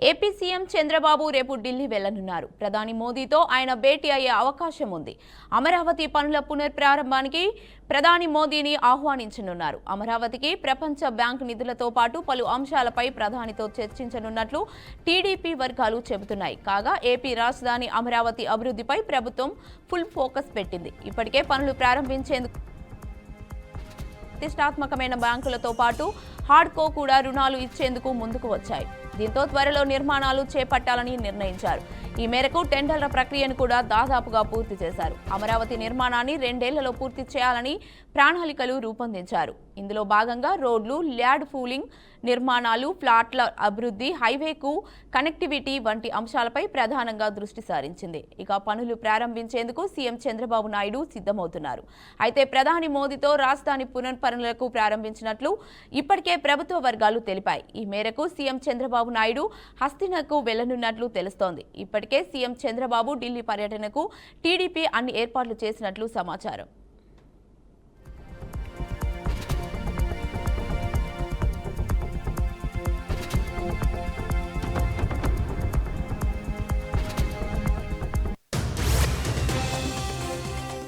AP CM Chandrababu రేపు ఢిల్లీ వెళ్లనున్నారు. ప్రధాని మోదీతో ఆయన భేటీ అయ్యే అవకాశం ఉంది. అమరావతి పనుల పునఃప్రారంభానికి ప్రధాని మోదీని ఆహ్వానించనున్నారు. అమరావతికి ప్రపంచ బ్యాంకు నిధులతో పాటు పలు అంశాలపై ప్రధానితో చర్చించనున్నట్లు టీడీపీ వర్గాలు చెబుతున్నాయి. కాగా ఏపీ రాజధాని అమరావతి అభివృద్ధిపై ప్రభుత్వం ఫుల్ ఫోకస్ పెట్టింది. ఇప్పటికే పనులు ప్రారంభించేందుకు ప్రతిష్టాత్మకమైన బ్యాంకులతో పాటు హార్డ్కో కూడా రుణాలు ఇచ్చేందుకు ముందుకు వచ్చాయి. దీంతో త్వరలో నిర్మాణాలు చేపట్టాలని నిర్ణయించారు. ఈ మేరకు టెండర్ల ప్రక్రియను కూడా దాదాపుగా పూర్తి చేశారు. అమరావతి నిర్మాణాన్ని 2 ఏళ్లలో పూర్తి చేయాలని ప్రణాళికలు రూపొందించారు. ఇందులో భాగంగా రోడ్లు, ల్యాండ్ పూలింగ్ నిర్మాణాలు, ప్లాట్ల అభివృద్ధి, హైవేకు కనెక్టివిటీ వంటి అంశాలపై ప్రధానంగా దృష్టి సారించింది. ఇక పనులు ప్రారంభించేందుకు సీఎం చంద్రబాబు నాయుడు సిద్ధమవుతున్నారు. అయితే ప్రధాని మోదీతో రాజధాని పునఃపనులకు ప్రారంభించినట్లు ఇప్పటికే ప్రభుత్వ వర్గాలు తెలిపాయి. ఈ మేరకు సీఎం చంద్రబాబు నాయుడు హస్తినకు వెళ్లనున్నట్లు తెలుస్తోంది. ఇప్పటికే సీఎం చంద్రబాబు ఢిల్లీ పర్యటనకు టీడీపీ అన్ని ఏర్పాట్లు చేసినట్లు సమాచారం.